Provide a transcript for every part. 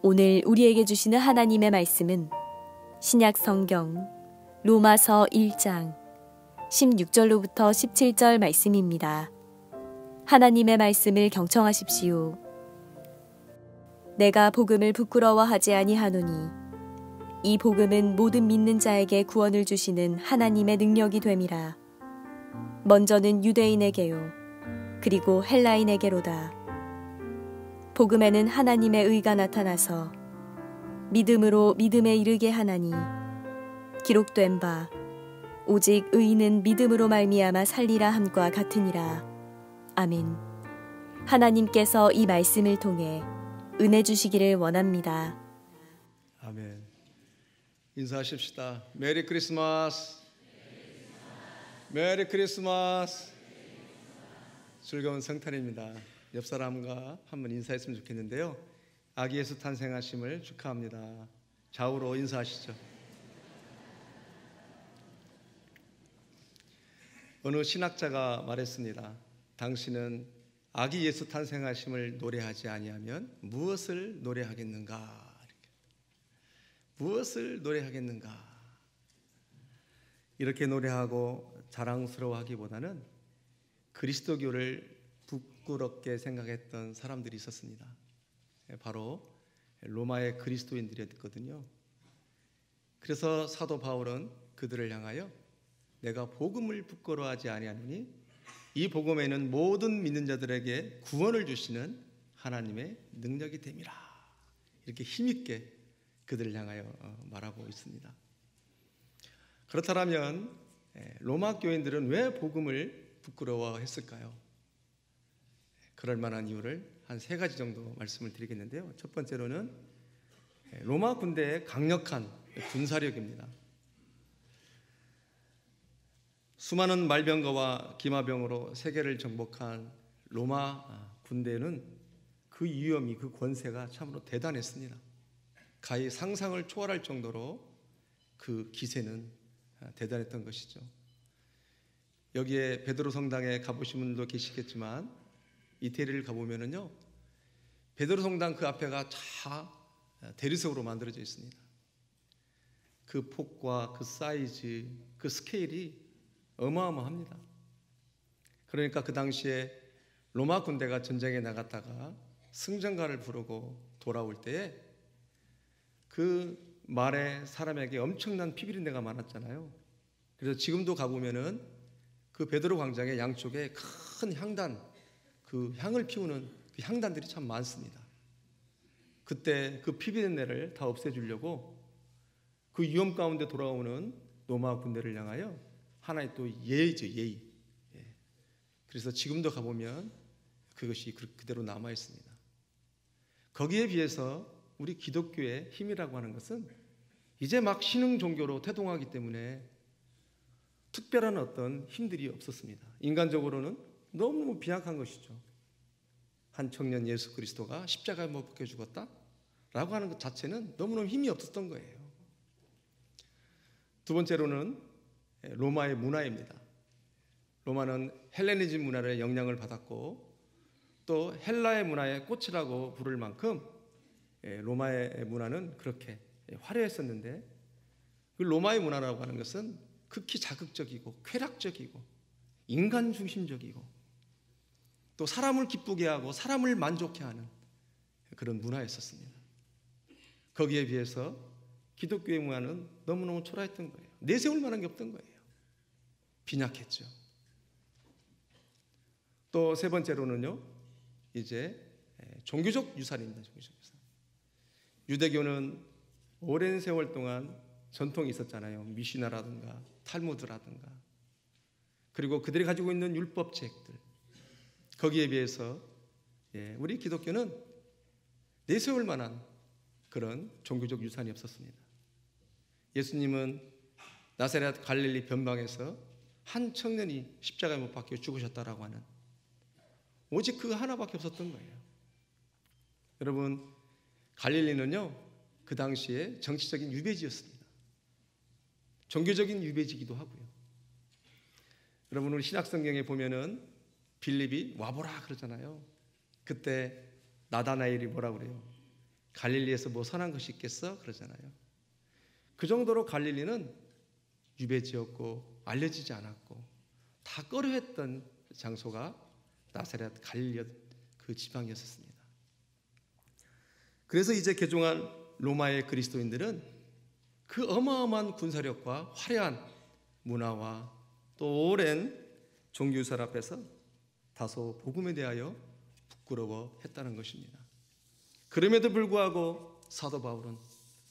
오늘 우리에게 주시는 하나님의 말씀은 신약 성경 로마서 1장 16절로부터 17절 말씀입니다. 하나님의 말씀을 경청하십시오. 내가 복음을 부끄러워하지 아니하노니 이 복음은 모든 믿는 자에게 구원을 주시는 하나님의 능력이 됨이라. 먼저는 유대인에게요 그리고 헬라인에게로다. 복음에는 하나님의 의가 나타나서 믿음으로 믿음에 이르게 하나니 기록된 바 오직 의인은 믿음으로 말미암아 살리라 함과 같으니라. 아멘. 하나님께서 이 말씀을 통해 은혜 주시기를 원합니다. 아멘. 인사하십시다. 메리 크리스마스. 메리 크리스마스. 즐거운 성탄입니다. 옆 사람과 한번 인사했으면 좋겠는데요. 아기 예수 탄생하심을 축하합니다. 좌우로 인사하시죠. 어느 신학자가 말했습니다. 당신은 아기 예수 탄생하심을 노래하지 아니하면 무엇을 노래하겠는가? 무엇을 노래하겠는가? 이렇게 노래하고 자랑스러워하기보다는 그리스도교를 부끄럽게 생각했던 사람들이 있었습니다. 바로 로마의 그리스도인들이었거든요. 그래서 사도 바울은 그들을 향하여 내가 복음을 부끄러워하지 아니하노니 이 복음에는 모든 믿는 자들에게 구원을 주시는 하나님의 능력이 됨이라. 이렇게 힘있게 그들을 향하여 말하고 있습니다. 그렇다면 로마 교인들은 왜 복음을 부끄러워했을까요? 그럴 만한 이유를 한 3가지 정도 말씀을 드리겠는데요. 첫 번째로는 로마 군대의 강력한 군사력입니다. 수많은 말병거와 기마병으로 세계를 정복한 로마 군대는 그 위엄이, 그 권세가 참으로 대단했습니다. 가히 상상을 초월할 정도로 그 기세는 대단했던 것이죠. 여기에 베드로 성당에 가보신 분도 계시겠지만 이태리를 가보면은요, 베드로 성당 그 앞에가 다 대리석으로 만들어져 있습니다. 그 폭과 그 사이즈, 그 스케일이 어마어마합니다. 그러니까 그 당시에 로마 군대가 전쟁에 나갔다가 승전가를 부르고 돌아올 때에 그 말에 사람에게 엄청난 피비린내가 많았잖아요. 그래서 지금도 가보면은 그 베드로 광장의 양쪽에 큰 향단, 그 향을 피우는 그 향단들이 참 많습니다. 그때 그 피비린내를 다 없애주려고 그 위험 가운데 돌아오는 로마 군대를 향하여 하나의 또 예의죠, 예의. 그래서 지금도 가보면 그것이 그대로 남아 있습니다. 거기에 비해서 우리 기독교의 힘이라고 하는 것은 이제 막 신흥 종교로 태동하기 때문에 특별한 어떤 힘들이 없었습니다. 인간적으로는 너무 빈약한 것이죠. 한 청년 예수 그리스도가 십자가에 못 박혀 죽었다? 라고 하는 것 자체는 너무너무 힘이 없었던 거예요. 두 번째로는 로마의 문화입니다. 로마는 헬레니즘 문화의 영향을 받았고 또 헬라의 문화의 꽃이라고 부를 만큼 로마의 문화는 그렇게 화려했었는데 그 로마의 문화라고 하는 것은 극히 자극적이고 쾌락적이고 인간 중심적이고 또 사람을 기쁘게 하고 사람을 만족해 하는 그런 문화였었습니다. 거기에 비해서 기독교의 문화는 너무너무 초라했던 거예요. 내세울 만한 게 없던 거예요. 빈약했죠. 또 세 번째로는요, 이제 종교적 유산입니다. 종교적 유산. 유대교는 오랜 세월 동안 전통이 있었잖아요. 미시나라든가 탈무드라든가, 그리고 그들이 가지고 있는 율법책들, 거기에 비해서 우리 기독교는 내세울 만한 그런 종교적 유산이 없었습니다. 예수님은 나사렛 갈릴리 변방에서 한 청년이 십자가에 못 박혀 죽으셨다라고 하는 오직 그 하나밖에 없었던 거예요. 여러분, 갈릴리는요 그 당시에 정치적인 유배지였습니다. 종교적인 유배지기도 하고요. 여러분, 우리 신약성경에 보면은 빌립이 와보라 그러잖아요. 그때 나다나엘이 뭐라 그래요? 갈릴리에서 뭐 선한 것이 있겠어? 그러잖아요. 그 정도로 갈릴리는 유배지였고 알려지지 않았고 다 꺼려했던 장소가 나사렛 갈릴리 그 지방이었습니다. 그래서 이제 개종한 로마의 그리스도인들은 그 어마어마한 군사력과 화려한 문화와 또 오랜 종교유산 앞에서 다소 복음에 대하여 부끄러워했다는 것입니다. 그럼에도 불구하고 사도 바울은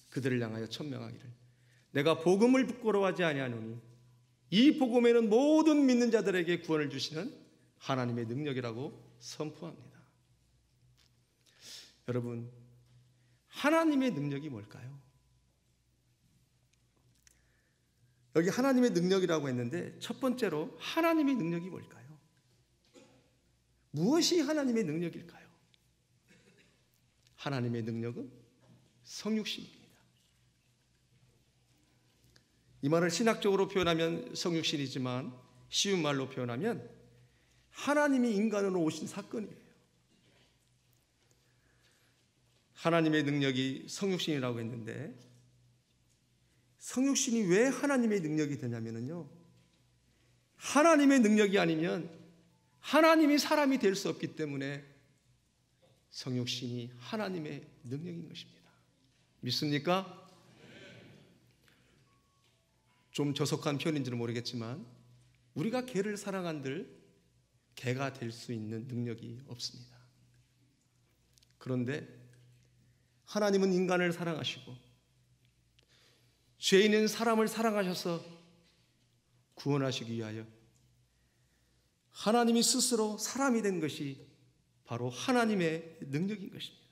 그들을 향하여 천명하기를 내가 복음을 부끄러워하지 아니하노니 이 복음에는 모든 믿는 자들에게 구원을 주시는 하나님의 능력이라고 선포합니다. 여러분, 하나님의 능력이 뭘까요? 여기 하나님의 능력이라고 했는데 첫 번째로 하나님의 능력이 뭘까요? 무엇이 하나님의 능력일까요? 하나님의 능력은 성육신입니다. 이 말을 신학적으로 표현하면 성육신이지만 쉬운 말로 표현하면 하나님이 인간으로 오신 사건이에요. 하나님의 능력이 성육신이라고 했는데 성육신이 왜 하나님의 능력이 되냐면요, 하나님의 능력이 아니면 하나님이 사람이 될 수 없기 때문에 성육신이 하나님의 능력인 것입니다. 믿습니까? 좀 저속한 표현인지는 모르겠지만 우리가 개를 사랑한들 개가 될 수 있는 능력이 없습니다. 그런데 하나님은 인간을 사랑하시고 죄인인 사람을 사랑하셔서 구원하시기 위하여 하나님이 스스로 사람이 된 것이 바로 하나님의 능력인 것입니다.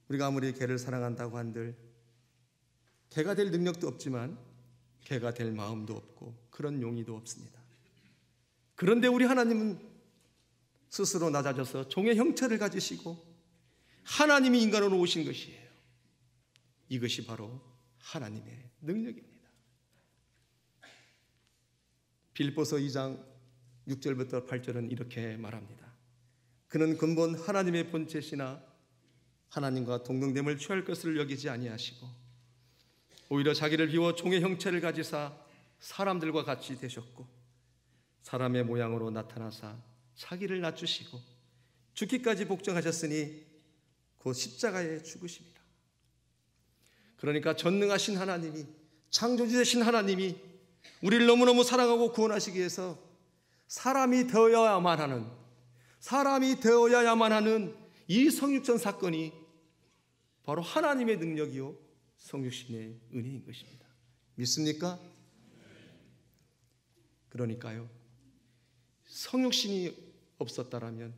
우리가 아무리 개를 사랑한다고 한들 개가 될 능력도 없지만 개가 될 마음도 없고 그런 용의도 없습니다. 그런데 우리 하나님은 스스로 낮아져서 종의 형체를 가지시고 하나님이 인간으로 오신 것이에요. 이것이 바로 하나님의 능력입니다. 빌립보서 2장 6절부터 8절은 이렇게 말합니다. 그는 근본 하나님의 본체시나 하나님과 동등됨을 취할 것을 여기지 아니하시고 오히려 자기를 비워 종의 형체를 가지사 사람들과 같이 되셨고 사람의 모양으로 나타나사 자기를 낮추시고 죽기까지 복종하셨으니 곧 십자가에 죽으심이라. 그러니까 전능하신 하나님이, 창조주 되신 하나님이 우리를 너무너무 사랑하고 구원하시기 위해서 사람이 되어야만 하는 이 성육전 사건이 바로 하나님의 능력이요 성육신의 은혜인 것입니다. 믿습니까? 그러니까요, 성육신이 없었다라면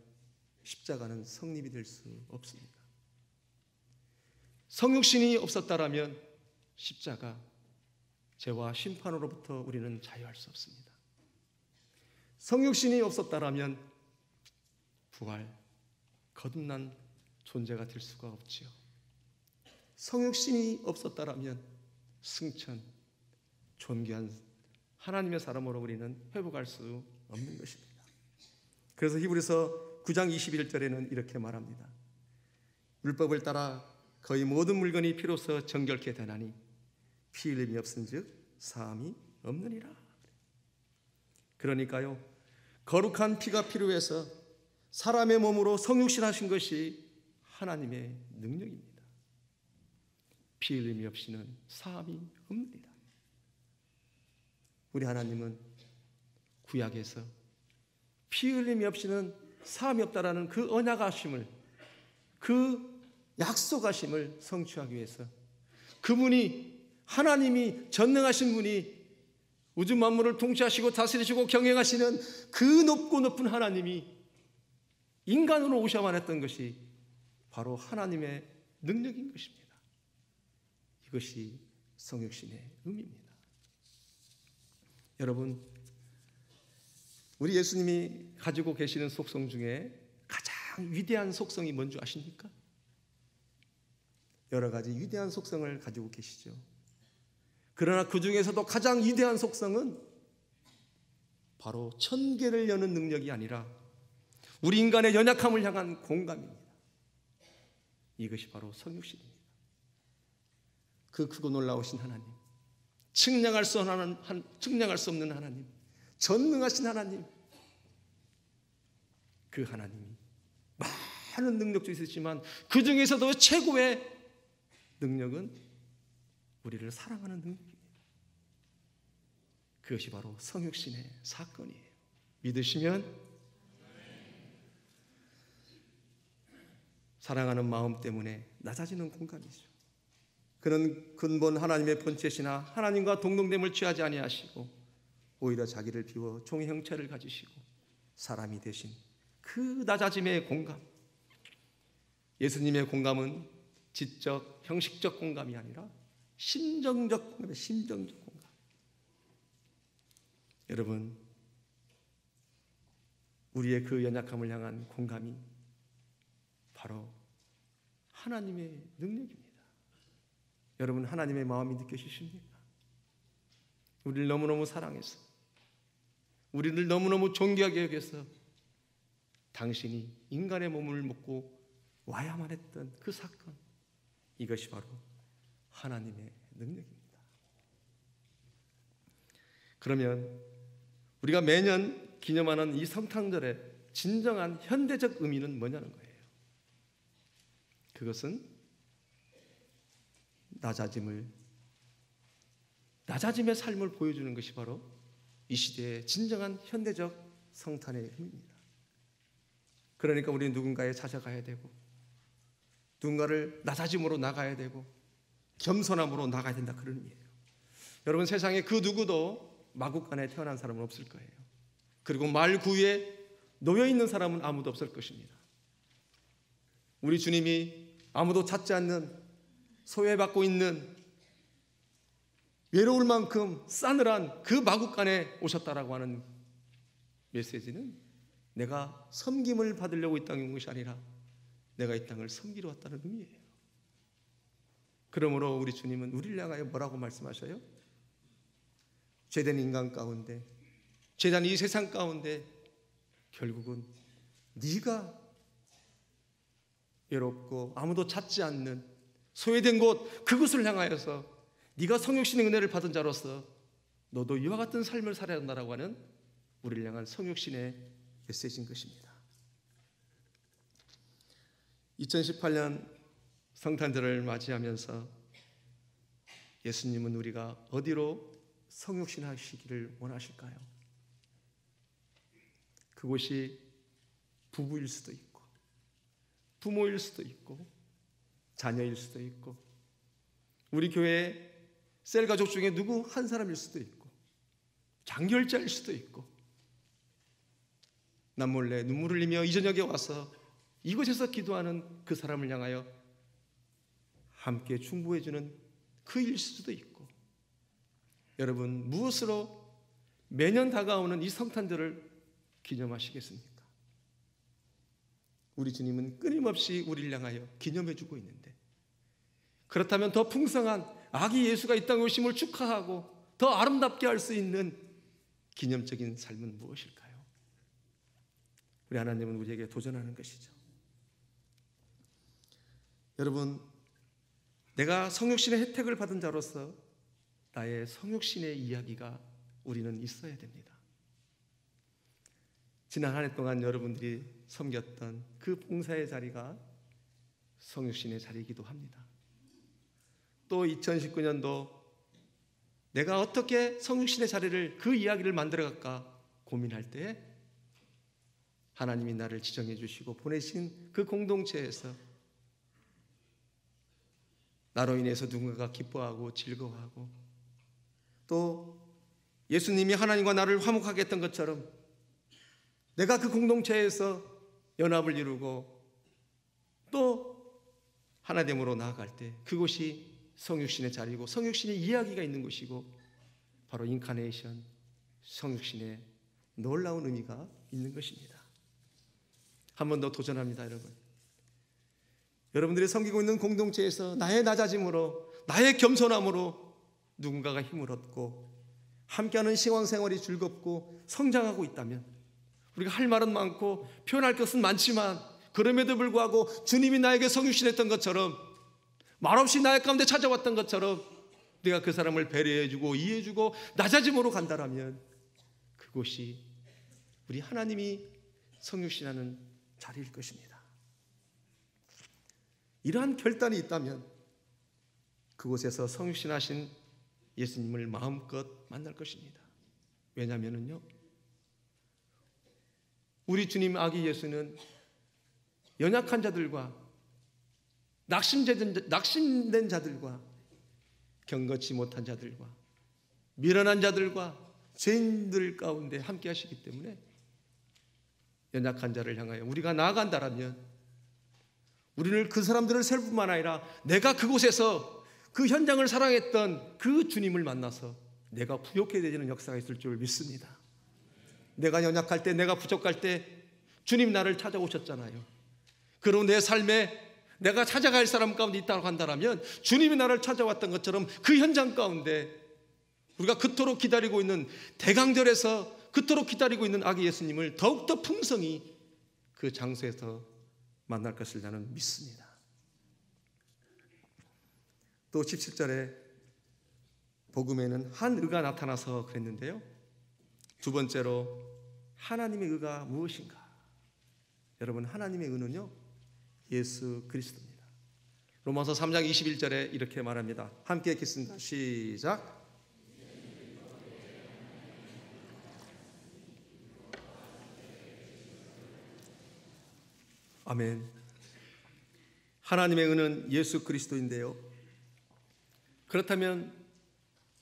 십자가는 성립이 될 수 없습니다. 성육신이 없었다라면 십자가, 죄와 심판으로부터 우리는 자유할 수 없습니다. 성육신이 없었다라면 부활, 거듭난 존재가 될 수가 없지요. 성육신이 없었다라면 승천, 존귀한 하나님의 사람으로 우리는 회복할 수 없는 것입니다. 그래서 히브리서 9장 21절에는 이렇게 말합니다. 율법을 따라 거의 모든 물건이 피로써 정결케 되나니 피 흘림이 없은즉 사함이 없느니라. 그러니까요, 거룩한 피가 필요해서 사람의 몸으로 성육신하신 것이 하나님의 능력입니다. 피 흘림이 없이는 사함이 없느니라. 우리 하나님은 구약에서 피 흘림이 없이는 사함이 없다라는 그 언약하심을, 그 약속하심을 성취하기 위해서 그분이, 하나님이, 전능하신 분이 우주 만물을 통치하시고 다스리시고 경영하시는 그 높고 높은 하나님이 인간으로 오셔야만 했던 것이 바로 하나님의 능력인 것입니다. 이것이 성육신의 의미입니다. 여러분, 우리 예수님이 가지고 계시는 속성 중에 가장 위대한 속성이 뭔지 아십니까? 여러 가지 위대한 속성을 가지고 계시죠. 그러나 그 중에서도 가장 위대한 속성은 바로 천계를 여는 능력이 아니라 우리 인간의 연약함을 향한 공감입니다. 이것이 바로 성육신입니다. 그 크고 놀라우신 하나님, 측량할 수 없는 하나님, 전능하신 하나님, 그 하나님이 많은 능력도 있으시지만 그 중에서도 최고의 능력은 우리를 사랑하는 능력입니다. 그것이 바로 성육신의 사건이에요. 믿으시면 사랑하는 마음 때문에 낮아지는 공감이죠. 그는 근본 하나님의 본체시나 하나님과 동등됨을 취하지 아니하시고 오히려 자기를 비워 종의 형체를 가지시고 사람이 되신 그 낮아짐의 공감. 예수님의 공감은 지적, 형식적 공감이 아니라 심정적 공감이에요. 심정적 공감. 여러분, 우리의 그 연약함을 향한 공감이 바로 하나님의 능력입니다. 여러분, 하나님의 마음이 느껴지십니까? 우리를 너무너무 사랑해서, 우리를 너무너무 존귀하게 여겨서 당신이 인간의 몸을 먹고 와야만 했던 그 사건, 이것이 바로 하나님의 능력입니다. 그러면 우리가 매년 기념하는 이 성탄절의 진정한 현대적 의미는 뭐냐는 거예요. 그것은 낮아짐의 삶을 보여주는 것이 바로 이 시대의 진정한 현대적 성탄의 의미입니다. 그러니까 우리는 누군가에 찾아가야 되고, 누군가를 낮아짐으로 나가야 되고, 겸손함으로 나가야 된다, 그런 의미예요. 여러분, 세상에 그 누구도 마구간에 태어난 사람은 없을 거예요. 그리고 말구유에 놓여 있는 사람은 아무도 없을 것입니다. 우리 주님이 아무도 찾지 않는, 소외받고 있는, 외로울 만큼 싸늘한 그 마구간에 오셨다라고 하는 메시지는 내가 섬김을 받으려고 이 땅에 온 것이 아니라 내가 이 땅을 섬기러 왔다는 의미예요. 그러므로 우리 주님은 우리를 향하여 뭐라고 말씀하셔요? 죄된 인간 가운데, 죄된 이 세상 가운데 결국은 네가 외롭고 아무도 찾지 않는 소외된 곳, 그곳을 향하여서 네가 성육신의 은혜를 받은 자로서 너도 이와 같은 삶을 살아야 한다라고 하는 우리를 향한 성육신의 메시지인 것입니다. 2018년 성탄절을 맞이하면서 예수님은 우리가 어디로 성육신하시기를 원하실까요? 그곳이 부부일 수도 있고, 부모일 수도 있고, 자녀일 수도 있고, 우리 교회 셀 가족 중에 누구 한 사람일 수도 있고, 장결자일 수도 있고, 남몰래 눈물을 흘리며 이 저녁에 와서 이곳에서 기도하는 그 사람을 향하여 함께 충고해주는 그 일 수도 있고, 여러분, 무엇으로 매년 다가오는 이 성탄절을 기념하시겠습니까? 우리 주님은 끊임없이 우리를 향하여 기념해주고 있는데, 그렇다면 더 풍성한 아기 예수가 이 땅에 오심을 축하하고 더 아름답게 할 수 있는 기념적인 삶은 무엇일까요? 우리 하나님은 우리에게 도전하는 것이죠. 여러분, 내가 성육신의 혜택을 받은 자로서 나의 성육신의 이야기가 우리는 있어야 됩니다. 지난 한 해 동안 여러분들이 섬겼던 그 봉사의 자리가 성육신의 자리이기도 합니다. 또 2019년도 내가 어떻게 성육신의 자리를, 그 이야기를 만들어갈까 고민할 때 하나님이 나를 지정해 주시고 보내신 그 공동체에서 나로 인해서 누군가가 기뻐하고 즐거워하고, 또 예수님이 하나님과 나를 화목하게 했던 것처럼 내가 그 공동체에서 연합을 이루고 또 하나됨으로 나아갈 때 그곳이 성육신의 자리고 성육신의 이야기가 있는 곳이고 바로 인카네이션, 성육신의 놀라운 의미가 있는 것입니다. 한 번 더 도전합니다, 여러분. 여러분들이 섬기고 있는 공동체에서 나의 낮아짐으로, 나의 겸손함으로 누군가가 힘을 얻고 함께하는 신앙생활이 즐겁고 성장하고 있다면, 우리가 할 말은 많고 표현할 것은 많지만 그럼에도 불구하고 주님이 나에게 성육신했던 것처럼, 말없이 나의 가운데 찾아왔던 것처럼 내가 그 사람을 배려해주고 이해해주고 낮아짐으로 간다라면 그곳이 우리 하나님이 성육신하는 자리일 것입니다. 이러한 결단이 있다면 그곳에서 성육신하신 예수님을 마음껏 만날 것입니다. 왜냐하면요, 우리 주님 아기 예수는 연약한 자들과 낙심된 자들과 경거치 못한 자들과 미련한 자들과 죄인들 가운데 함께 하시기 때문에 연약한 자를 향하여 우리가 나아간다라면 우리는 그 사람들을 살 뿐만 아니라 내가 그곳에서 그 현장을 사랑했던 그 주님을 만나서 내가 부욕해야 되는 역사가 있을 줄 믿습니다. 내가 연약할 때, 내가 부족할 때 주님 나를 찾아오셨잖아요. 그리고 내 삶에 내가 찾아갈 사람 가운데 있다고 한다면 주님이 나를 찾아왔던 것처럼 그 현장 가운데 우리가 그토록 기다리고 있는 대강절에서 그토록 기다리고 있는 아기 예수님을 더욱더 풍성히 그 장소에서 만날 것을 나는 믿습니다. 또 17절에 복음에는 한 의가 나타나서 그랬는데요, 두 번째로 하나님의 의가 무엇인가? 여러분, 하나님의 의는요, 예수 그리스도입니다. 로마서 3장 21절에 이렇게 말합니다. 함께 읽겠습니다. 시작. 아멘. 하나님의 의는 예수 그리스도인데요, 그렇다면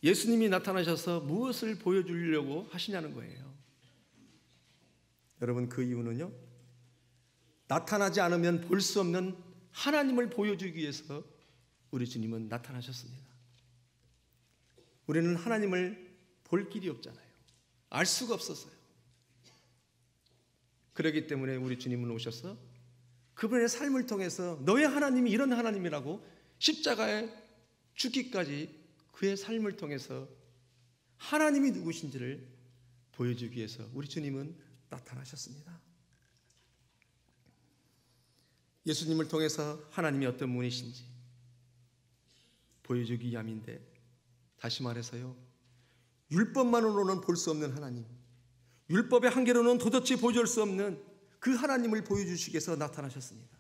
예수님이 나타나셔서 무엇을 보여주려고 하시냐는 거예요. 여러분, 그 이유는요, 나타나지 않으면 볼 수 없는 하나님을 보여주기 위해서 우리 주님은 나타나셨습니다. 우리는 하나님을 볼 길이 없잖아요. 알 수가 없었어요. 그렇기 때문에 우리 주님은 오셔서 그분의 삶을 통해서 너의 하나님이 이런 하나님이라고 십자가에 죽기까지 그의 삶을 통해서 하나님이 누구신지를 보여주기 위해서 우리 주님은 나타나셨습니다. 예수님을 통해서 하나님이 어떤 분이신지 보여주기 위함인데, 다시 말해서요, 율법만으로는 볼 수 없는 하나님, 율법의 한계로는 도저히 보여줄 수 없는 그 하나님을 보여주시기 위해서 나타나셨습니다.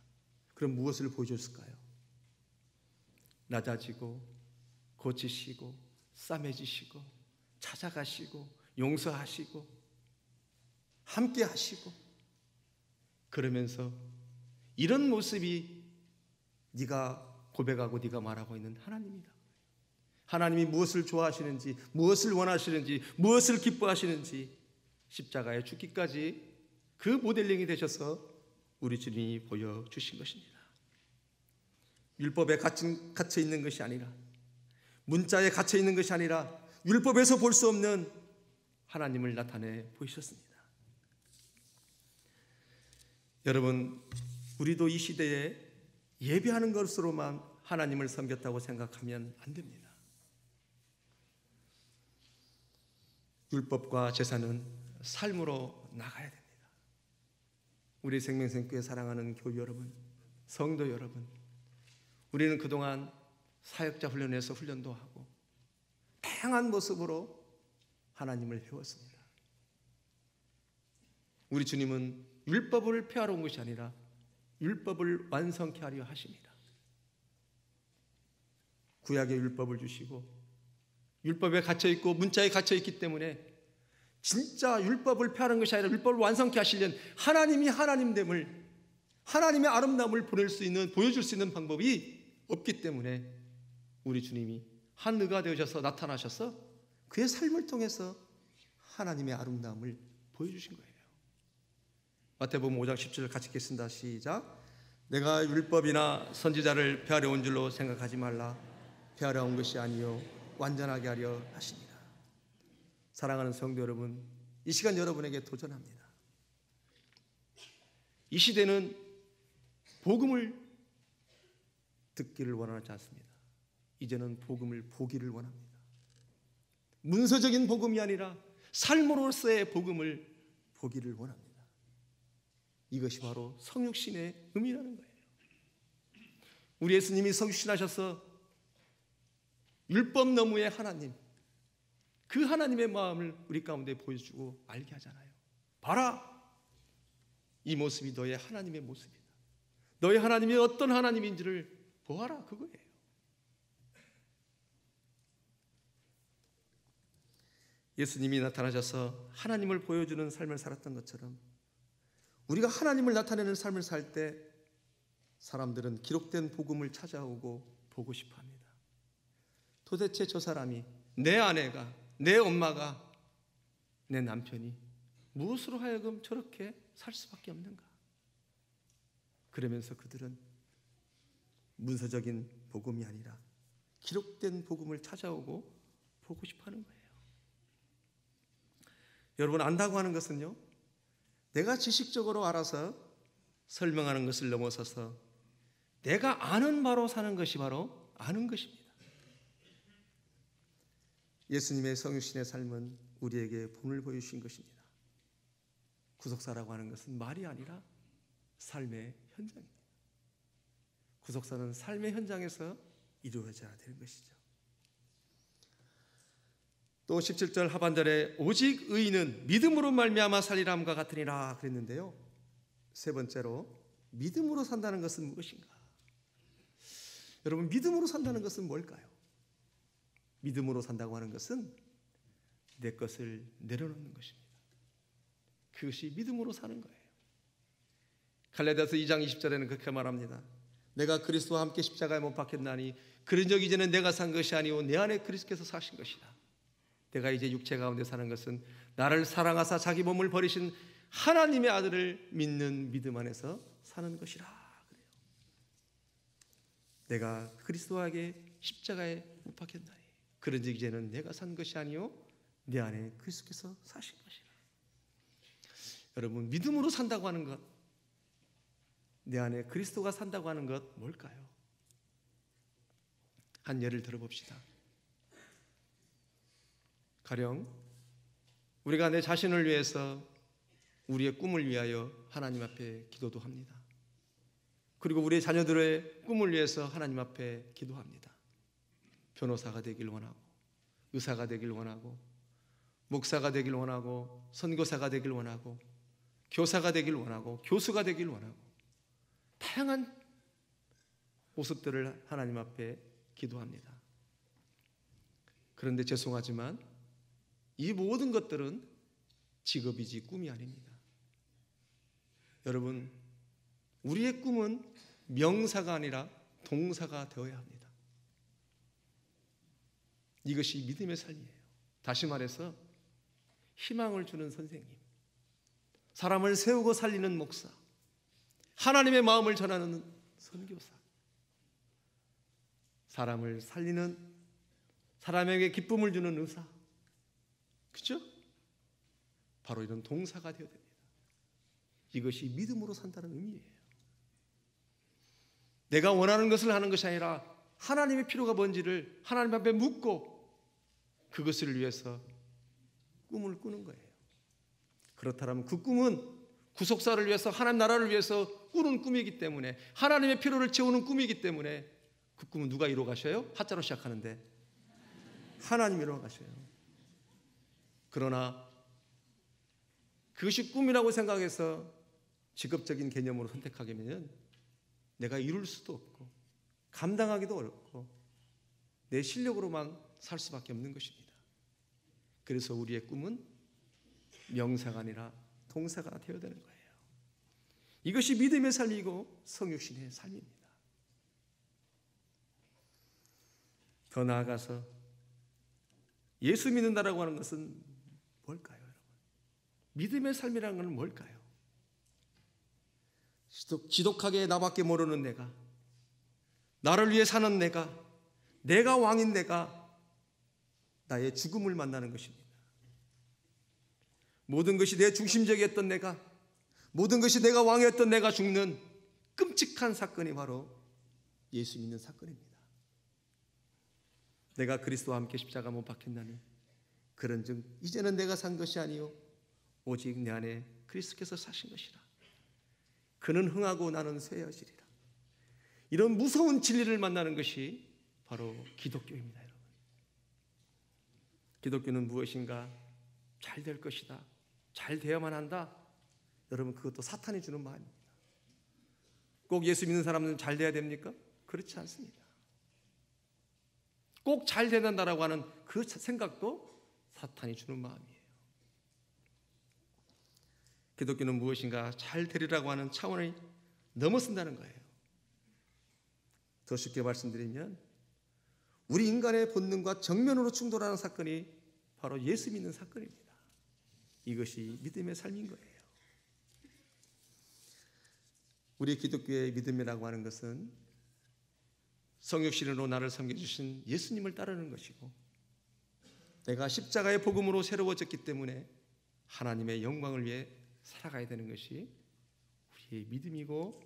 그럼 무엇을 보여줬을까요? 낮아지고 고치시고 싸매지시고 찾아가시고 용서하시고 함께 하시고, 그러면서 이런 모습이 네가 고백하고 네가 말하고 있는 하나님이다. 하나님이 무엇을 좋아하시는지, 무엇을 원하시는지, 무엇을 기뻐하시는지 십자가에 죽기까지 그 모델링이 되셔서 우리 주님이 보여주신 것입니다. 율법에 갇혀 있는 것이 아니라, 문자에 갇혀 있는 것이 아니라 율법에서 볼 수 없는 하나님을 나타내 보이셨습니다. 여러분, 우리도 이 시대에 예배하는 것으로만 하나님을 섬겼다고 생각하면 안 됩니다. 율법과 제사는 삶으로 나가야 됩니다. 우리 생명샘교회 사랑하는 교회 여러분, 성도 여러분, 우리는 그동안 사역자 훈련에서 훈련도 하고 다양한 모습으로 하나님을 배웠습니다. 우리 주님은 율법을 폐하러 온 것이 아니라 율법을 완성케 하려 하십니다. 구약의 율법을 주시고 율법에 갇혀있고 문자에 갇혀있기 때문에 진짜 율법을 폐하는 것이 아니라 율법을 완성케 하시려는 하나님이 하나님됨을, 하나님의 아름다움을 보여줄 수 있는 방법이 없기 때문에 우리 주님이 한 의가 되셔서 나타나셔서 그의 삶을 통해서 하나님의 아름다움을 보여주신 거예요. 마태복음 5장 10절 같이 읽겠습니다. 시작. 내가 율법이나 선지자를 폐하려 온 줄로 생각하지 말라. 폐하려 온 것이 아니요 완전하게 하려 하십니다. 사랑하는 성도 여러분, 이 시간 여러분에게 도전합니다. 이 시대는 복음을 듣기를 원하지 않습니다. 이제는 복음을 보기를 원합니다. 문서적인 복음이 아니라 삶으로서의 복음을 보기를 원합니다. 이것이 바로 성육신의 의미라는 거예요. 우리 예수님이 성육신하셔서 율법 너머의 하나님, 그 하나님의 마음을 우리 가운데 보여주고 알게 하잖아요. 봐라, 이 모습이 너의 하나님의 모습이다. 너의 하나님이 어떤 하나님인지를 보아라, 그거예요. 예수님이 나타나셔서 하나님을 보여주는 삶을 살았던 것처럼 우리가 하나님을 나타내는 삶을 살 때 사람들은 기록된 복음을 찾아오고 보고 싶어합니다. 도대체 저 사람이, 내 아내가, 내 엄마가, 내 남편이 무엇으로 하여금 저렇게 살 수밖에 없는가? 그러면서 그들은 문서적인 복음이 아니라 기록된 복음을 찾아오고 보고 싶어하는 거예요. 여러분, 안다고 하는 것은요, 내가 지식적으로 알아서 설명하는 것을 넘어서서 내가 아는 바로 사는 것이 바로 아는 것입니다. 예수님의 성육신의 삶은 우리에게 본을 보여주신 것입니다. 구속사라고 하는 것은 말이 아니라 삶의 현장입니다. 구속사는 삶의 현장에서 이루어져야 되는 것이죠. 또 17절 하반절에 오직 의인은 믿음으로 말미암아 살리람과 같으니라 그랬는데요, 세 번째로 믿음으로 산다는 것은 무엇인가? 여러분, 믿음으로 산다는 것은 뭘까요? 믿음으로 산다고 하는 것은 내 것을 내려놓는 것입니다. 그것이 믿음으로 사는 거예요. 갈라디아서 2장 20절에는 그렇게 말합니다. 내가 그리스도와 함께 십자가에 못 박혔나니 그런 적 이제는 내가 산 것이 아니오 내 안에 그리스도께서 사신 것이다. 내가 이제 육체 가운데 사는 것은 나를 사랑하사 자기 몸을 버리신 하나님의 아들을 믿는 믿음 안에서 사는 것이라 그래요. 내가 그리스도에게 십자가에 못 박혔나니 그런즉 이제는 내가 산 것이 아니요 내 안에 그리스도께서 사신 것이라. 여러분, 믿음으로 산다고 하는 것, 내 안에 그리스도가 산다고 하는 것 뭘까요? 한 예를 들어봅시다. 가령 우리가 내 자신을 위해서, 우리의 꿈을 위하여 하나님 앞에 기도도 합니다. 그리고 우리의 자녀들의 꿈을 위해서 하나님 앞에 기도합니다. 변호사가 되길 원하고, 의사가 되길 원하고, 목사가 되길 원하고, 선교사가 되길 원하고, 교사가 되길 원하고, 교수가 되길 원하고, 다양한 모습들을 하나님 앞에 기도합니다. 그런데 죄송하지만 이 모든 것들은 직업이지 꿈이 아닙니다. 여러분, 우리의 꿈은 명사가 아니라 동사가 되어야 합니다. 이것이 믿음의 삶이에요. 다시 말해서 희망을 주는 선생님, 사람을 세우고 살리는 목사, 하나님의 마음을 전하는 선교사, 사람을 살리는, 사람에게 기쁨을 주는 의사, 그렇죠? 바로 이런 동사가 되어야 됩니다. 이것이 믿음으로 산다는 의미예요. 내가 원하는 것을 하는 것이 아니라 하나님의 필요가 뭔지를 하나님 앞에 묻고 그것을 위해서 꿈을 꾸는 거예요. 그렇다면 그 꿈은 구속사를 위해서, 하나님 나라를 위해서 꾸는 꿈이기 때문에, 하나님의 필요를 채우는 꿈이기 때문에 그 꿈은 누가 이루어 가셔요? 하자로 시작하는데 하나님이 이루어 가셔요. 그러나 그것이 꿈이라고 생각해서 직업적인 개념으로 선택하게 되면 내가 이룰 수도 없고 감당하기도 어렵고 내 실력으로만 살 수밖에 없는 것입니다. 그래서 우리의 꿈은 명사가 아니라 동사가 되어야 되는 거예요. 이것이 믿음의 삶이고 성육신의 삶입니다. 더 나아가서 예수 믿는다라고 하는 것은 뭘까요, 여러분? 믿음의 삶이라는 것은 뭘까요? 지독하게 나밖에 모르는 내가, 나를 위해 사는 내가 왕인 내가 나의 죽음을 만나는 것입니다. 모든 것이 내 중심적이었던 내가, 모든 것이 내가 왕이었던 내가 죽는 끔찍한 사건이 바로 예수 믿는 사건입니다. 내가 그리스도와 함께 십자가 못 박혔나니 그런즉 이제는 내가 산 것이 아니요 오직 내 안에 그리스도께서 사신 것이라. 그는 흥하고 나는 쇠여지리라. 이런 무서운 진리를 만나는 것이 바로 기독교입니다, 여러분. 기독교는 무엇인가? 잘 될 것이다, 잘 되어야만 한다. 여러분, 그것도 사탄이 주는 마음입니다. 꼭 예수 믿는 사람은 잘 돼야 됩니까? 그렇지 않습니다. 꼭 잘 된다라고 하는 그 생각도 사탄이 주는 마음이에요. 기독교는 무엇인가? 잘 되리라고 하는 차원을 넘어선다는 거예요. 더 쉽게 말씀드리면 우리 인간의 본능과 정면으로 충돌하는 사건이 바로 예수 믿는 사건입니다. 이것이 믿음의 삶인 거예요. 우리 기독교의 믿음이라고 하는 것은 성육신으로 나를 섬겨주신 예수님을 따르는 것이고, 내가 십자가의 복음으로 새로워졌기 때문에 하나님의 영광을 위해 살아가야 되는 것이 우리의 믿음이고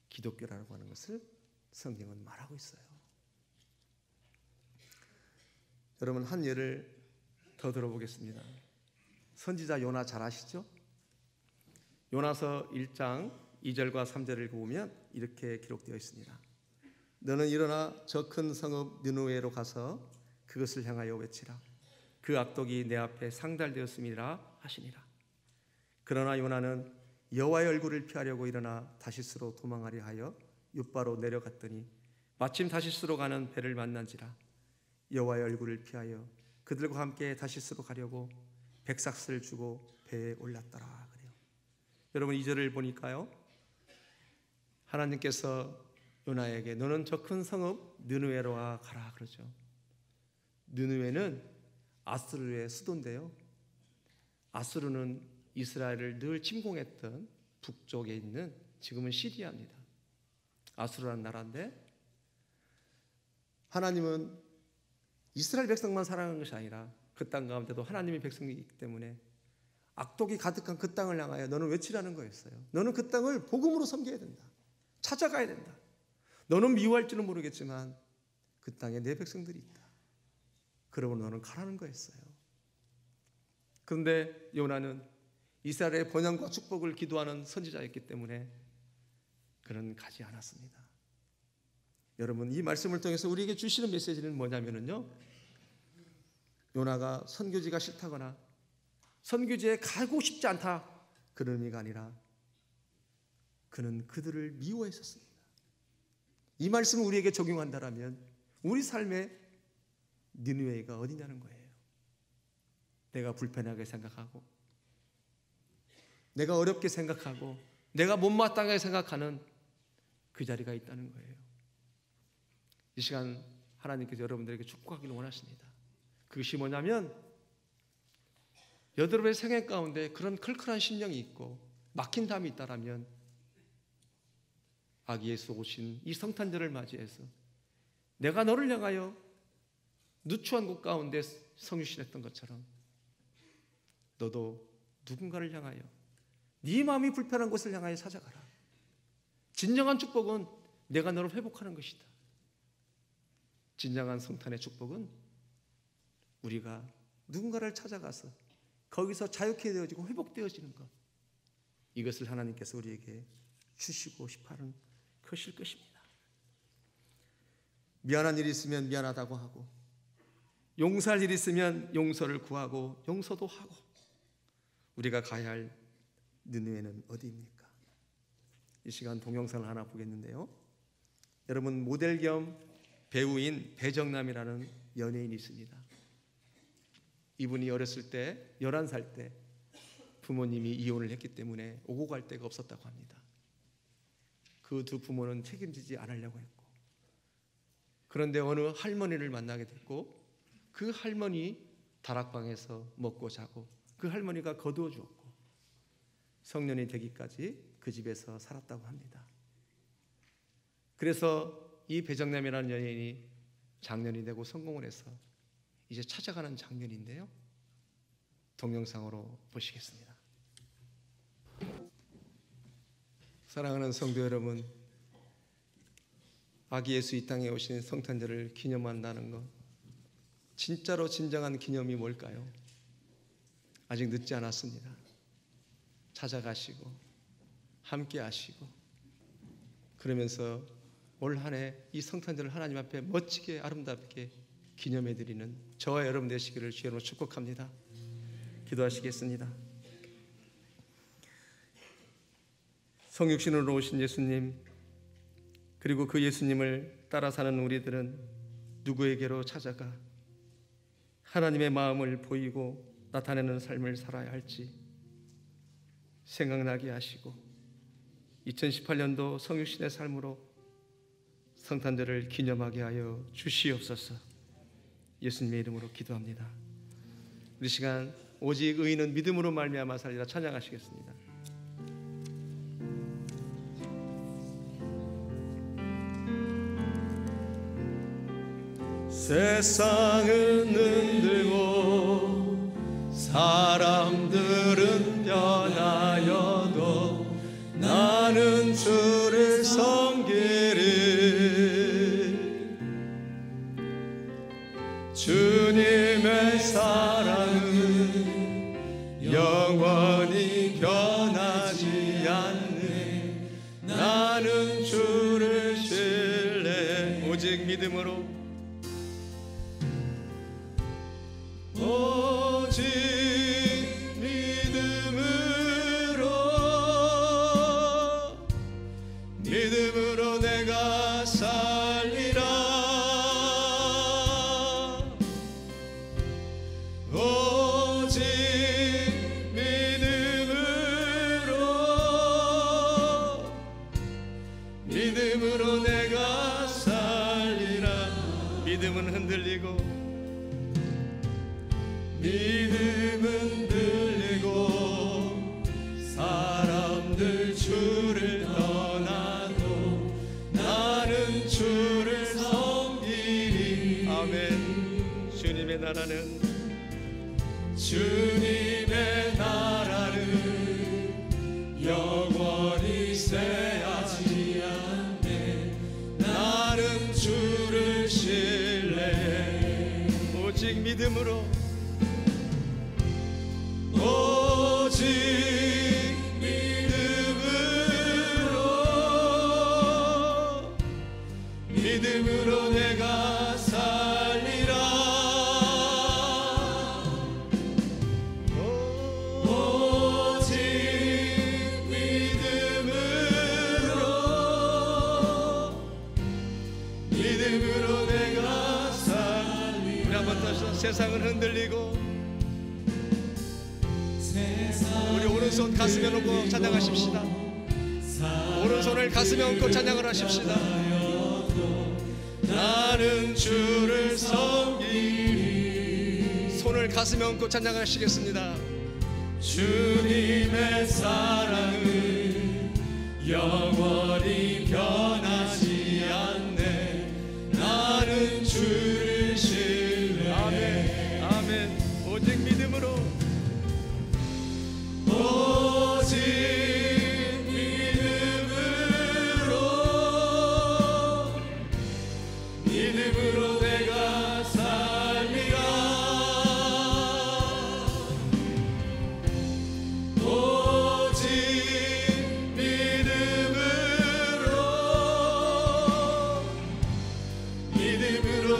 기독교라고 하는 것을 성경은 말하고 있어요. 여러분, 한 예를 더 들어보겠습니다. 선지자 요나 잘 아시죠? 요나서 1장 2절과 3절을 보면 이렇게 기록되어 있습니다. 너는 일어나 저 큰 성읍 느느웨로 가서 그것을 향하여 외치라. 그 악독이 내 앞에 상달되었음이라 하시니라. 그러나 요나는 여호와의 얼굴을 피하려고 일어나 다시스로 도망하려 하여 윗바로 내려갔더니 마침 다시스로 가는 배를 만난지라. 여호와의 얼굴을 피하여 그들과 함께 다시스로 가려고 백삭스를 주고 배에 올랐더라. 그래요. 여러분, 이 절을 보니까요, 하나님께서 요나에게 너는 저 큰 성읍 느느웨로 가라 그러죠. 느느웨는 아수르의 수도인데요, 아수르는 이스라엘을 늘 침공했던 북쪽에 있는, 지금은 시리아입니다. 아수르라는 나라인데, 하나님은 이스라엘 백성만 사랑하는 것이 아니라 그 땅 가운데도 하나님의 백성이기 때문에 악독이 가득한 그 땅을 향하여 너는 외치라는 거였어요. 너는 그 땅을 복음으로 섬겨야 된다. 찾아가야 된다. 너는 미워할지는 모르겠지만 그 땅에 내 백성들이 있다. 그러므로 너는 가라는 거였어요. 그런데 요나는 이스라엘의 번영과 축복을 기도하는 선지자였기 때문에 그는 가지 않았습니다. 여러분, 이 말씀을 통해서 우리에게 주시는 메시지는 뭐냐면요, 요나가 선교지가 싫다거나 선교지에 가고 싶지 않다, 그런 의미가 아니라 그는 그들을 미워했었습니다. 이 말씀을 우리에게 적용한다면 우리 삶에 니느웨가 어디냐는 거예요. 내가 불편하게 생각하고, 내가 어렵게 생각하고, 내가 못마땅하게 생각하는 그 자리가 있다는 거예요. 이 시간 하나님께서 여러분들에게 축복하기를 원하십니다. 그것이 뭐냐면, 여러분의 생애 가운데 그런 클클한 심령이 있고 막힌 담이 있다라면 아기 예수 오신 이 성탄절을 맞이해서 내가 너를 향하여 누추한 곳 가운데 성육신했던 것처럼 너도 누군가를 향하여, 네 마음이 불편한 곳을 향하여 찾아가라. 진정한 축복은 내가 너를 회복하는 것이다. 진정한 성탄의 축복은 우리가 누군가를 찾아가서 거기서 자유케 되어지고 회복되어지는 것, 이것을 하나님께서 우리에게 주시고 싶어하는 것일 것입니다. 미안한 일이 있으면 미안하다고 하고, 용서할 일이 있으면 용서를 구하고 용서도 하고, 우리가 가야 할 느느웨는 어디입니까? 이 시간 동영상을 하나 보겠는데요, 여러분, 모델 겸 배우인 배정남이라는 연예인이 있습니다. 이분이 어렸을 때 11살 때 부모님이 이혼을 했기 때문에 오고 갈 데가 없었다고 합니다. 그 두 부모는 책임지지 않으려고 했고, 그런데 어느 할머니를 만나게 됐고, 그 할머니 다락방에서 먹고 자고 그 할머니가 거두어 주었고 성년이 되기까지 그 집에서 살았다고 합니다. 그래서 이 배정남이라는 연예인이 장년이 되고 성공을 해서 이제 찾아가는 장면인데요, 동영상으로 보시겠습니다. 사랑하는 성도 여러분, 아기 예수 이 땅에 오신 성탄절을 기념한다는 것, 진짜로 진정한 기념이 뭘까요? 아직 늦지 않았습니다. 찾아가시고 함께 하시고, 그러면서 올 한 해 이 성탄절을 하나님 앞에 멋지게 아름답게 기념해 드리는 저와 여러분 되시기를 주의 이름으로 축복합니다. 기도하시겠습니다. 성육신으로 오신 예수님, 그리고 그 예수님을 따라 사는 우리들은 누구에게로 찾아가 하나님의 마음을 보이고 나타내는 삶을 살아야 할지 생각나게 하시고, 2018년도 성육신의 삶으로 성탄절을 기념하게 하여 주시옵소서. 예수님의 이름으로 기도합니다. 우리 시간 오직 의인은 믿음으로 말미암아 살리라 찬양하시겠습니다. 세상은 흔들고 사람들은 변하여도 나는 주를 섬기리. 주님의 사랑은 영원히 변하지 않네. 나는 주를 신뢰. 오직 믿음으로, 오직 믿음으로 내가 살리라. 오직 믿음으로 내가 살리라. 믿음은 흔들리고, 믿음은 들리고 사람들 주를 떠나도 나는 주를 섬기리. 아멘. 주님의 나라는 영원히 쇠하지 않네. 나는 주를 신뢰해. 오직 믿음으로, 오직 믿음으로 내가 살리라. 오직 믿음으로 내가 살리라. 우리 한번 다시 세상은 흔들리고, 우리 오른손 가슴에 놓고 찬양하십시다. 오른손을 가슴에 얹고 찬양을 하십시다. 나는 주를 섬기리. 손을 가슴에 얹고 찬양하시겠습니다. 주님의 사랑은 영원히 변하지 않네. 나는 주를 신뢰해. 아멘. 아멘. 오직 믿음으로, 오직 믿음으로 내가 살리라. 오직 믿음으로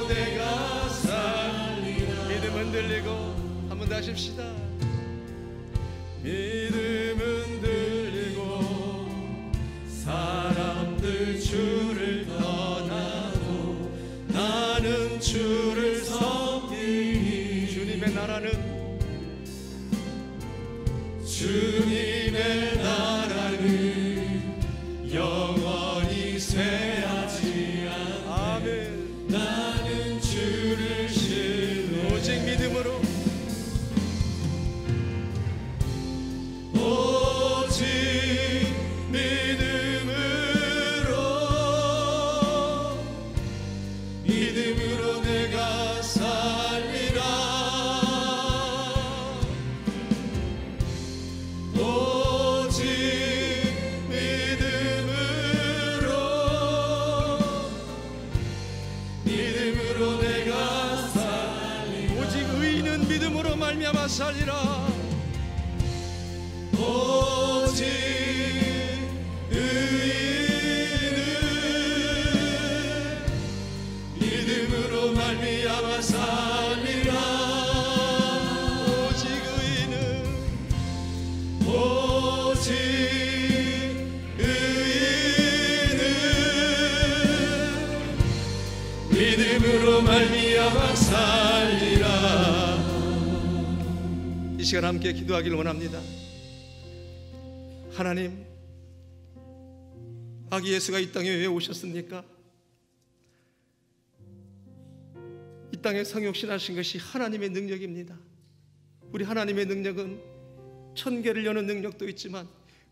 내가 살리라. 믿음 흔들리고 한 번 더 하십시다. 믿음은 들리고 사람들 주를 떠나도 나는 주를 섬기리. 주님의 나라는 영원히 쇠하지 않네. 아멘. 나는 주를 신뢰해. 오직 믿음으로, 오직 믿음으로 살리라. 이 시간 함께 기도하기를 원합니다. 하나님, 아기 예수가 이 땅에 왜 오셨습니까? 이 땅에 성육신하신 것이 하나님의 능력입니다. 우리 하나님의 능력은 천계를 여는 능력도 있지만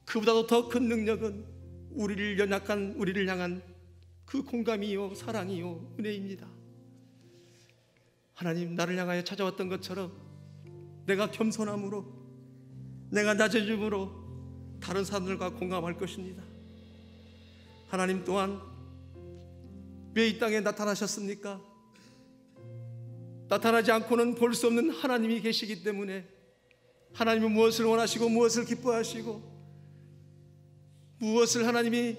그보다도 더 큰 능력은 우리를 연약한 우리를 향한 그 공감이요 사랑이요 은혜입니다. 하나님, 나를 향하여 찾아왔던 것처럼 내가 겸손함으로, 내가 낮아짐으로 다른 사람들과 공감할 것입니다. 하나님 또한 왜 이 땅에 나타나셨습니까? 나타나지 않고는 볼 수 없는 하나님이 계시기 때문에 하나님은 무엇을 원하시고 무엇을 기뻐하시고 무엇을 하나님이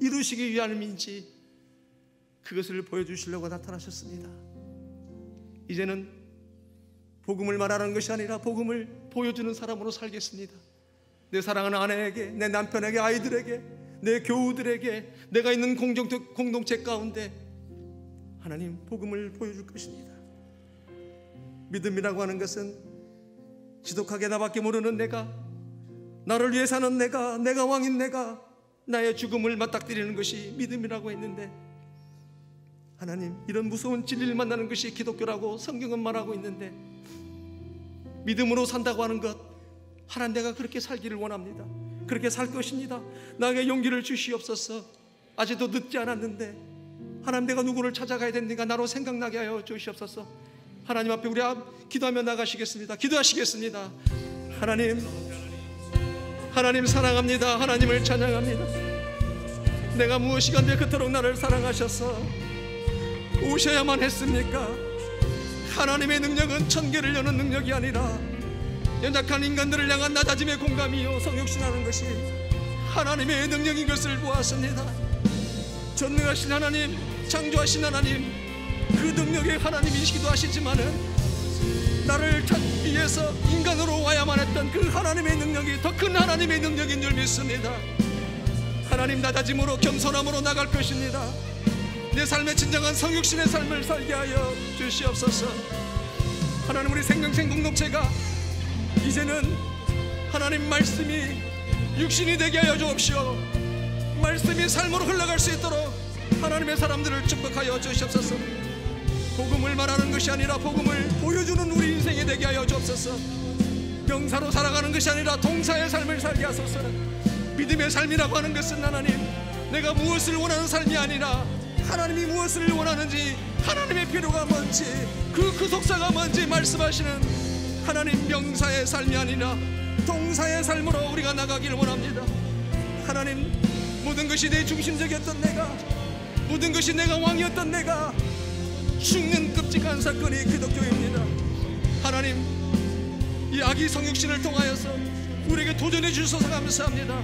이루시기 위함인지 그것을 보여주시려고 나타나셨습니다. 이제는 복음을 말하는 것이 아니라 복음을 보여주는 사람으로 살겠습니다. 내 사랑하는 아내에게, 내 남편에게, 아이들에게, 내 교우들에게, 내가 있는 공동체 가운데 하나님 복음을 보여줄 것입니다. 믿음이라고 하는 것은 지독하게 나밖에 모르는 내가, 나를 위해 사는 내가 왕인 내가 나의 죽음을 맞닥뜨리는 것이 믿음이라고 했는데, 하나님, 이런 무서운 진리를 만나는 것이 기독교라고 성경은 말하고 있는데, 믿음으로 산다고 하는 것, 하나님, 내가 그렇게 살기를 원합니다. 그렇게 살 것입니다. 나에게 용기를 주시옵소서. 아직도 늦지 않았는데 하나님, 내가 누구를 찾아가야 됩니까? 나로 생각나게 하여 주시옵소서. 하나님 앞에 우리 기도하며 나가시겠습니다. 기도하시겠습니다. 하나님 사랑합니다. 하나님을 찬양합니다. 내가 무엇이간데 그토록 나를 사랑하셔서 오셔야만 했습니까? 하나님의 능력은 천계를 여는 능력이 아니라 연약한 인간들을 향한 낮아짐의 공감이요 성육신하는 것이 하나님의 능력인 것을 보았습니다. 전능하신 하나님, 창조하신 하나님, 그 능력의 하나님이시기도 하시지만은 나를 위해서 인간으로 와야만 했던 그 하나님의 능력이 더 큰 하나님의 능력인 줄 믿습니다. 하나님, 낮아짐으로 겸손함으로 나갈 것입니다. 내 삶의 진정한 성육신의 삶을 살게 하여 주시옵소서. 하나님, 우리 생명생 공동체가 이제는 하나님 말씀이 육신이 되게 하여 주옵시오. 말씀이 삶으로 흘러갈 수 있도록 하나님의 사람들을 축복하여 주시옵소서. 복음을 말하는 것이 아니라 복음을 보여주는 우리 인생이 되게 하여 주옵소서. 명사로 살아가는 것이 아니라 동사의 삶을 살게 하소서. 믿음의 삶이라고 하는 것은 하나님, 내가 무엇을 원하는 삶이 아니라 하나님이 무엇을 원하는지, 하나님의 필요가 뭔지, 그 속사가 뭔지 말씀하시는 하나님 명사의 삶이 아니라 동사의 삶으로 우리가 나가기를 원합니다. 하나님, 모든 것이 내 중심적이었던 내가, 모든 것이 내가 왕이었던 내가 죽는 끔찍한 사건이 기독교입니다. 하나님, 이 아기 성육신을 통하여서 우리에게 도전해 주셔서 감사합니다.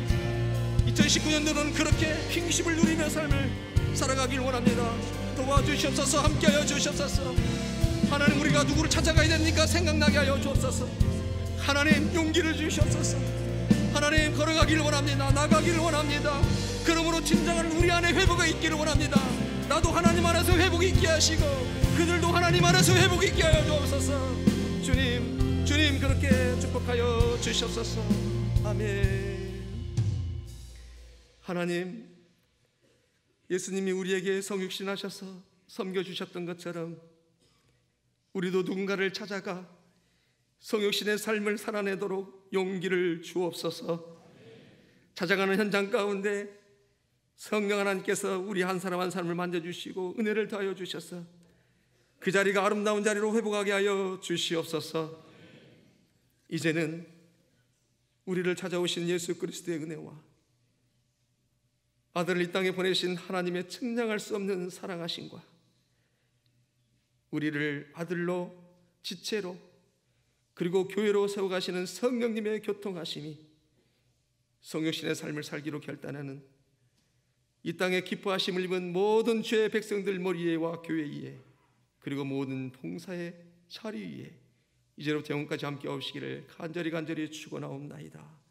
2019년도는 그렇게 킹십을 누리며 삶을 살아가길 원합니다. 도와주시옵소서. 함께하여 주시옵소서. 하나님, 우리가 누구를 찾아가야 됩니까? 생각나게 하여 주옵소서. 하나님, 용기를 주시옵소서. 하나님, 걸어가기를 원합니다. 나가기를 원합니다. 그러므로 진정한 우리 안에 회복이 있기를 원합니다. 나도 하나님 안에서 회복이 있게 하시고 그들도 하나님 안에서 회복이 있게 하여 주옵소서. 주님 그렇게 축복하여 주시옵소서. 아멘. 하나님, 예수님이 우리에게 성육신하셔서 섬겨주셨던 것처럼 우리도 누군가를 찾아가 성육신의 삶을 살아내도록 용기를 주옵소서. 찾아가는 현장 가운데 성령 하나님께서 우리 한 사람 한 사람을 만져주시고 은혜를 더하여 주셔서 그 자리가 아름다운 자리로 회복하게 하여 주시옵소서. 이제는 우리를 찾아오신 예수 그리스도의 은혜와 아들을 이 땅에 보내신 하나님의 측량할 수 없는 사랑하심과 우리를 아들로 지체로 그리고 교회로 세워가시는 성령님의 교통하심이 성육신의 삶을 살기로 결단하는 이 땅에 기뻐하심을 입은 모든 주의 백성들 머리에와 교회 위에 그리고 모든 봉사의 자리 위에 이제로부터 영원까지 함께 하시기를 간절히 축원하옵나이다.